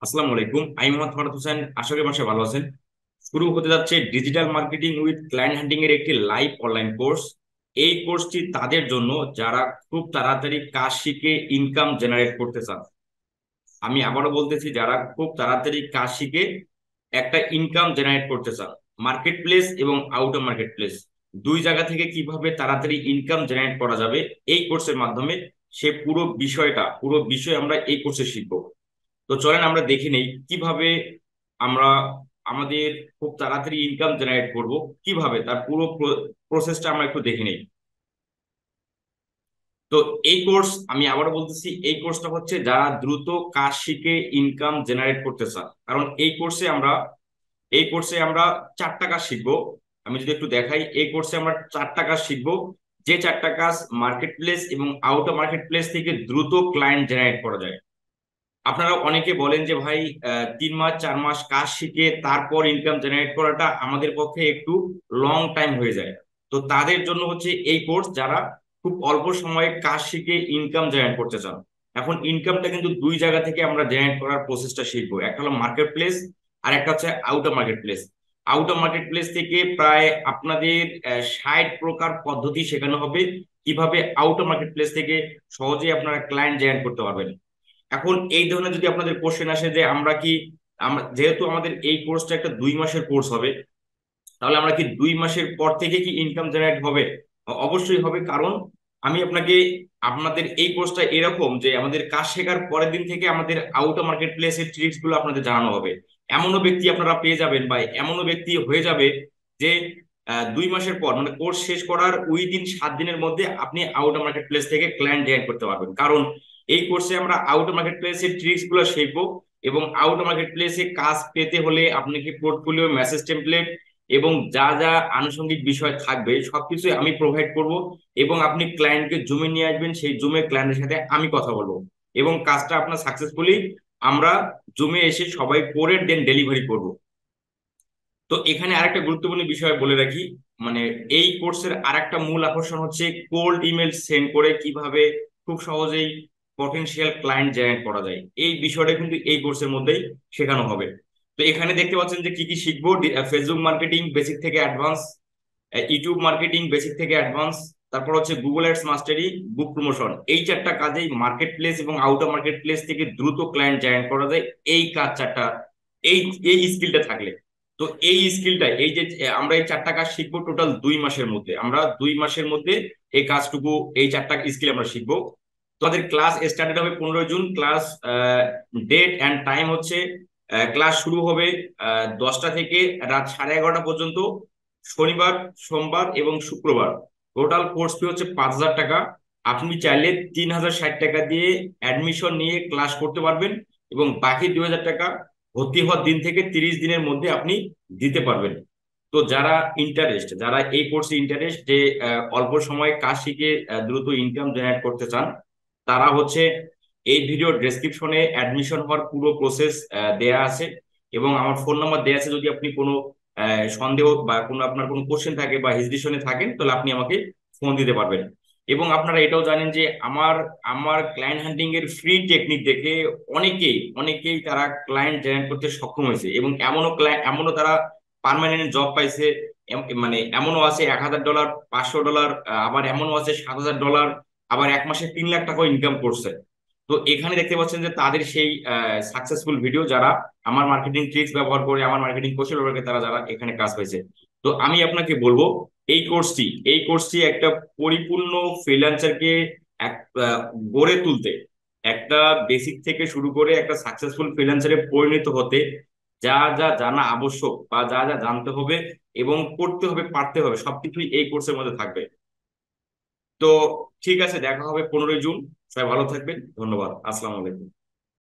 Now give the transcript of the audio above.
আসসালামু আলাইকুম, আমি মোহাম্মদ ফারাদ হোসেন। আশা করি মাসে ভালো আছেন। শুরু হতে যাচ্ছে ডিজিটাল মার্কেটিং উইথ ক্লায়েন্ট হান্টিং এর একটি লাইভ অনলাইন কোর্স। এই কোর্সটি তাদের জন্য যারা খুব তাড়াতাড়ি কাজ শিখে ইনকাম জেনারেট করতে চান। আমি আবারও বলতেছি, যারা খুব তাড়াতাড়ি কাজ শিখে একটা ইনকাম জেনারেট করতে চান। মার্কেট প্লেস এবং আউট অফ মার্কেট প্লেস দুই জায়গা থেকে কিভাবে তাড়াতাড়ি ইনকাম জেনারেট করা যাবে এই কোর্সের মাধ্যমে, সে পুরো বিষয় আমরা এই কোর্সে শিখবো। তো চলেন আমরা দেখে নেই কিভাবে আমরা আমাদের খুব তাড়াতাড়ি ইনকাম জেনারেট করব, কিভাবে তার পুরো প্রসেসটা আমরা একটু দেখে নেই। তো এই কোর্স, আমি আবারও বলতেছি, এই কোর্সটা হচ্ছে যারা দ্রুত কাজ শিখে ইনকাম জেনারেট করতে চান। কারণ এই কোর্সে আমরা চারটা কাজ শিখবো। আমি যদি একটু দেখাই, এই কোর্সে আমরা চারটা কাজ শিখবো, যে চারটা কাজ মার্কেট প্লেস এবং আউট অফ মার্কেট প্লেস থেকে দ্রুত ক্লায়েন্ট জেনারেট করা যায়। আপনারা অনেকে বলেন যে ভাই, 3 মাস 4 মাস কাজ শিখে তারপর ইনকাম জেনারেট করাটা আমাদের পক্ষে একটু লং টাইম হয়ে যায়। তো তাদের জন্য হচ্ছে এই কোর্স, যারা খুব অল্প সময়ে কাজ শিখে ইনকাম জেনারেট করতে চান। এখন ইনকামটা কিন্তু দুই জায়গা থেকে আমরা জেনারেট করার প্রসেসটা শিখবো। একটা হলো মার্কেট প্লেস, আর একটা হচ্ছে out of market place. Out of market place থেকে প্রায় আপনাদের 60 প্রকার পদ্ধতি শেখানো হবে, কিভাবে আউট অফ মার্কেট প্লেস থেকে সহজেই আপনারা ক্লায়েন্ট জেনারেট করতে পারবেন। এখন এই ধরনের যদি আপনাদের কোশ্চেন আসে যে আমরা যেহেতু আমাদের এই কোর্সটা একটা 2 মাসের কোর্স হবে, তাহলে আমরা কি 2 মাসের পর থেকে কি ইনকাম জেনারেট হবে? অবশ্যই হবে। কারণ আমি আপনাদের এই কোর্সটা এরকম যে আমাদের কাজ শেখার পরের দিন থেকে আমাদের আউট অফ মার্কেট প্লেসের ট্রিক্স গুলো আপনাদের জানানো হবে। এমনও ব্যক্তি আপনারা পেয়ে যাবেন, বা এমনও ব্যক্তি হয়ে যাবে যে 2 মাসের পর, মানে কোর্স শেষ করার উইদিন 7 দিনের মধ্যে আপনি আউট অফ মার্কেট প্লেস থেকে ক্লায়েন্ট জেনারেট করতে পারবেন। কারণ এই কোর্সে আমরা আউট অফ মার্কেট প্লেসের ট্রিক্স গুলো শিখবো। এবং আউট অফ মার্কেট প্লেসে কাজ পেতে হলে আপনাকে পোর্টফোলিও, মেসেজ টেমপ্লেট এবং যা যা আনুষঙ্গিক বিষয় থাকবে সবকিছু আমি প্রোভাইড করব। এবং আপনি ক্লায়েন্টকে জুমে নিয়ে আসবেন, সেই জুমে ক্লায়েন্টের সাথে আমি কথা বলবো, এবং কাজটা আপনার সাকসেসফুলি আমরা জুমে এসে সবাই করে দেন ডেলিভারি করব। তো এখানে আরেকটা গুরুত্বপূর্ণ বিষয় বলে রাখি, মানে এই কোর্সের আরেকটা মূল আকর্ষণ হচ্ছে কোল্ড ইমেল সেন্ড করে কিভাবে খুব সহজেই পটেনশিয়াল ক্লায়েন্ট জেনারেট করা যায়। এই বিষয়টা কিন্তু এই কোর্সের মধ্যেই শেখানো হবে। তো এখানে দেখতে পাচ্ছেন যে কি কি শিখবো: ফেসবুক মার্কেটিং বেসিক থেকে অ্যাডভান্স, ইউটিউব মার্কেটিং বেসিক থেকে অ্যাডভান্স, তারপর হচ্ছে গুগল অ্যাডস মাস্টারি, বুক প্রমোশন। এই চারটা কাজেই মার্কেট প্লেস এবং আউট অফ মার্কেট প্লেস থেকে দ্রুত ক্লায়েন্ট জেনারেট করা যায়। এই কাজ চারটা, এই এই স্কিলটা থাকলে, তো এই স্কিলটা, এই যে আমরা এই চারটা কাজ শিখবো টোটাল 2 মাসের মধ্যে, আমরা 2 মাসের মধ্যে এই কাজটুকু, এই চারটা স্কিল আমরা শিখবো। তো আমাদের ক্লাস স্টার্টেড হবে 15 June. Class date and time হচ্ছে, ক্লাস শুরু হবে 10টা থেকে রাত 11:30 পর্যন্ত, শনিবার, সোমবার এবং শুক্রবার। টোটাল কোর্স ফি হচ্ছে 5,000 টাকা। আপনি চাইলে 3,060 টাকা দিয়ে অ্যাডমিশন নিয়ে ক্লাস করতে পারবেন, এবং বাকি 2,000 টাকা ভর্তি হওয়ার দিন থেকে 30 দিনের মধ্যে আপনি দিতে পারবেন। তো যারা এই কোর্সে ইন্টারেস্ট, যে অল্প সময়ে কাজ শিখে দ্রুত ইনকাম জেনারেট করতে চান, তারা হচ্ছে এই ভিডিও ডেসক্রিপশনে অ্যাডমিশন হওয়ার পুরো প্রসেস দেয়া আছে, এবং আমার ফোন নাম্বার দেয়া আছে। যদি আপনি কোনো সন্দেহ বা আপনার কোনো কোশ্চেন থাকে বা হেজিটেশনে থাকেন, তাহলে আপনি আমাকে ফোন দিতে পারবেন। এবং আপনারা এটাও জানেন যে আমার আমার ক্লায়েন্ট হান্টিং এর ফ্রি টেকনিক দেখে অনেকেই তারা ক্লায়েন্ট জেনারেট করতে সক্ষম হয়েছে, এবং এমনও তারা পার্মানেন্ট জব পাইছে। মানে এমনও আছে $1,000, $500, আবার এমনও আছে $7,000, আবার এক মাসে 3 লাখ টাকা ইনকাম করছে। তো এখানে দেখতে পাচ্ছেন যে তাদের সেই সাকসেসফুল ভিডিও, যারা আমার মার্কেটিং ট্রিক্স ব্যবহার করে, আমার মার্কেটিং কৌশল ব্যবহার করে, তারা যারা এখানে কাজ পাইছে। তো আমি আপনাকে বলবো, এই কোর্সটি একটা পরিপূর্ণ ফ্রিল্যান্সারকে এক আহ, গড়ে তুলতে, একটা বেসিক থেকে শুরু করে একটা সাকসেসফুল ফ্রিল্যান্সারে পরিণত হতে যা যা জানা আবশ্যক, বা যা যা জানতে হবে এবং করতে হবে, পারতে হবে, সবকিছুই এই কোর্সের মধ্যে থাকবে। তো ঠিক আছে, দেখা হবে 15 জুন। সবাই ভালো থাকবেন, ধন্যবাদ, আসসালামু আলাইকুম।